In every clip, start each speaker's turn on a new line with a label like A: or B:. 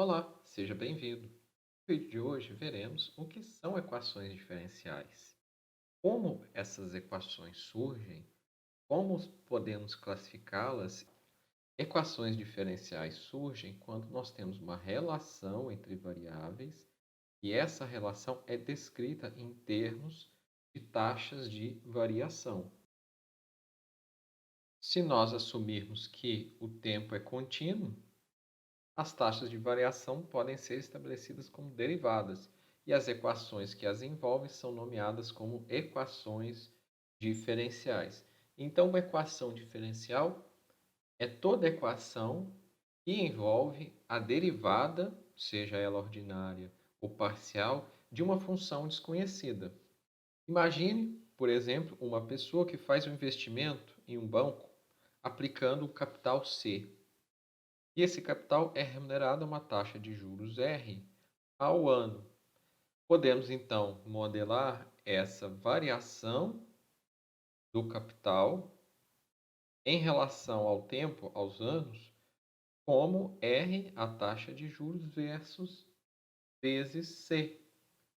A: Olá, seja bem-vindo. No vídeo de hoje veremos o que são equações diferenciais, como essas equações surgem, como podemos classificá-las. Equações diferenciais surgem quando nós temos uma relação entre variáveis e essa relação é descrita em termos de taxas de variação. Se nós assumirmos que o tempo é contínuo, as taxas de variação podem ser estabelecidas como derivadas, e as equações que as envolvem são nomeadas como equações diferenciais. Então, uma equação diferencial é toda equação que envolve a derivada, seja ela ordinária ou parcial, de uma função desconhecida. Imagine, por exemplo, uma pessoa que faz um investimento em um banco aplicando o capital C. E esse capital é remunerado a uma taxa de juros R ao ano. Podemos, então, modelar essa variação do capital em relação ao tempo, aos anos, como R, a taxa de juros, vezes C,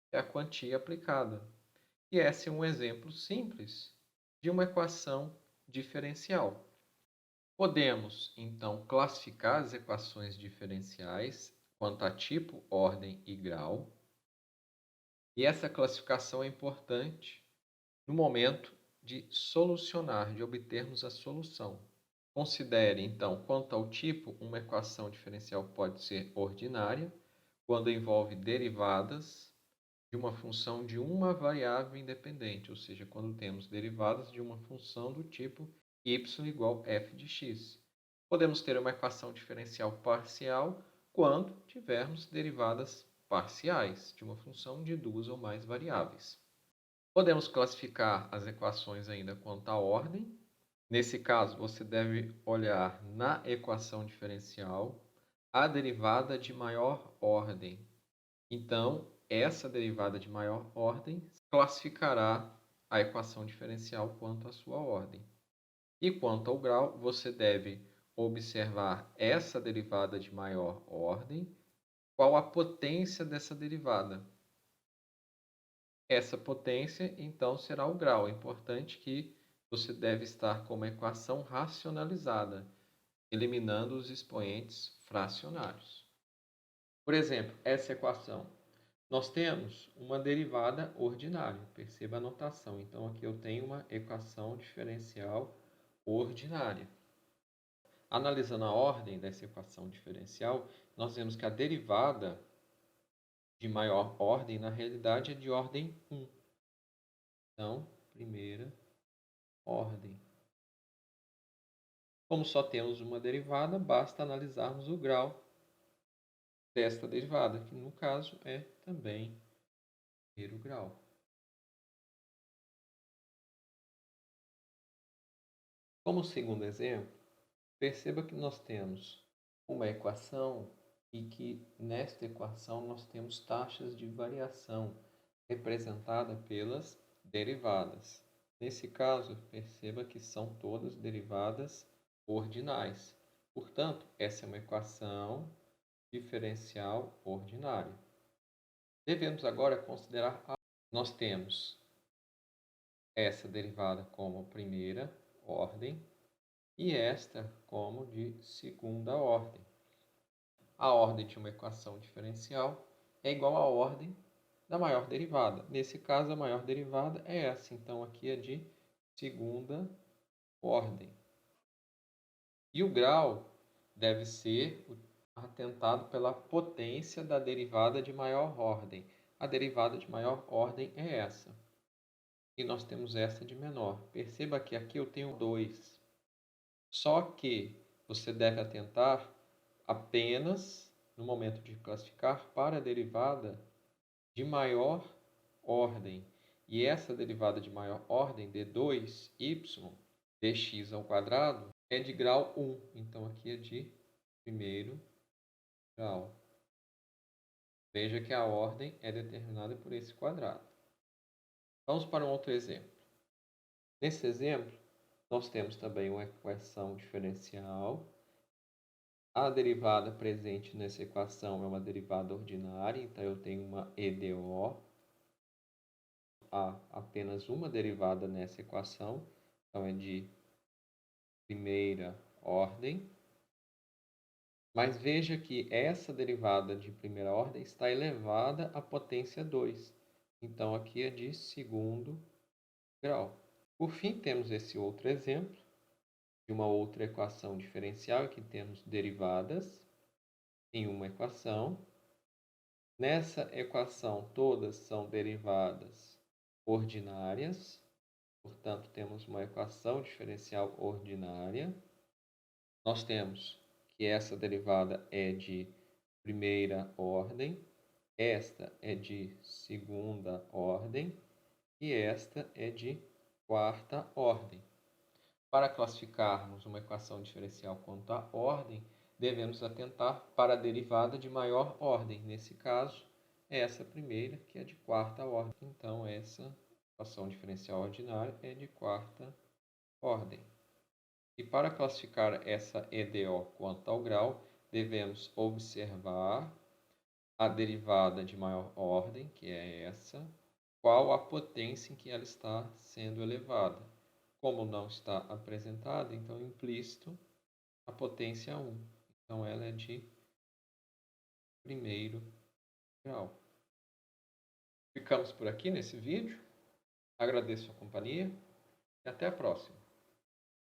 A: que é a quantia aplicada. E esse é um exemplo simples de uma equação diferencial. Podemos, então, classificar as equações diferenciais quanto a tipo, ordem e grau. E essa classificação é importante no momento de solucionar, de obtermos a solução. Considere, então, quanto ao tipo, uma equação diferencial pode ser ordinária, quando envolve derivadas de uma função de uma variável independente, ou seja, quando temos derivadas de uma função do tipo y igual f de x. Podemos ter uma equação diferencial parcial quando tivermos derivadas parciais de uma função de duas ou mais variáveis. Podemos classificar as equações ainda quanto à ordem. Nesse caso, você deve olhar na equação diferencial a derivada de maior ordem. Então, essa derivada de maior ordem classificará a equação diferencial quanto à sua ordem. E quanto ao grau, você deve observar essa derivada de maior ordem, qual a potência dessa derivada. Essa potência, então, será o grau. É importante que você deve estar com uma equação racionalizada, eliminando os expoentes fracionários. Por exemplo, essa equação. Nós temos uma derivada ordinária. Perceba a notação. Então, aqui eu tenho uma equação diferencial ordinária. Analisando a ordem dessa equação diferencial, nós vemos que a derivada de maior ordem, na realidade, é de ordem 1. Então, primeira ordem. Como só temos uma derivada, basta analisarmos o grau desta derivada, que no caso é também primeiro grau. Como segundo exemplo, perceba que nós temos uma equação e que nesta equação nós temos taxas de variação representada pelas derivadas. Nesse caso, perceba que são todas derivadas ordinais. Portanto, essa é uma equação diferencial ordinária. Devemos agora considerar nós temos essa derivada como primeira ordem e esta como de segunda ordem. A ordem de uma equação diferencial é igual à ordem da maior derivada. Nesse caso, a maior derivada é essa. Então, aqui é de segunda ordem. E o grau deve ser atentado pela potência da derivada de maior ordem. A derivada de maior ordem é essa. E nós temos essa de menor. Perceba que aqui eu tenho 2. Só que você deve atentar apenas, no momento de classificar, para a derivada de maior ordem. E essa derivada de maior ordem, d2y dx ao quadrado, é de grau 1. Então, aqui é de primeiro grau. Veja que a ordem é determinada por esse quadrado. Vamos para um outro exemplo. Nesse exemplo, nós temos também uma equação diferencial. A derivada presente nessa equação é uma derivada ordinária, então eu tenho uma EDO. Há apenas uma derivada nessa equação, então é de primeira ordem. Mas veja que essa derivada de primeira ordem está elevada à potência 2. Então, aqui é de segundo grau. Por fim, temos esse outro exemplo de uma outra equação diferencial, que temos derivadas em uma equação. Nessa equação, todas são derivadas ordinárias. Portanto, temos uma equação diferencial ordinária. Nós temos que essa derivada é de primeira ordem, esta é de segunda ordem e esta é de quarta ordem. Para classificarmos uma equação diferencial quanto à ordem, devemos atentar para a derivada de maior ordem. Nesse caso, é essa primeira, que é de quarta ordem. Então, essa equação diferencial ordinária é de quarta ordem. E para classificar essa EDO quanto ao grau, devemos observar a derivada de maior ordem, que é essa, qual a potência em que ela está sendo elevada. Como não está apresentada, então implícito a potência 1. Então ela é de primeiro grau. Ficamos por aqui nesse vídeo. Agradeço a companhia e até a próxima.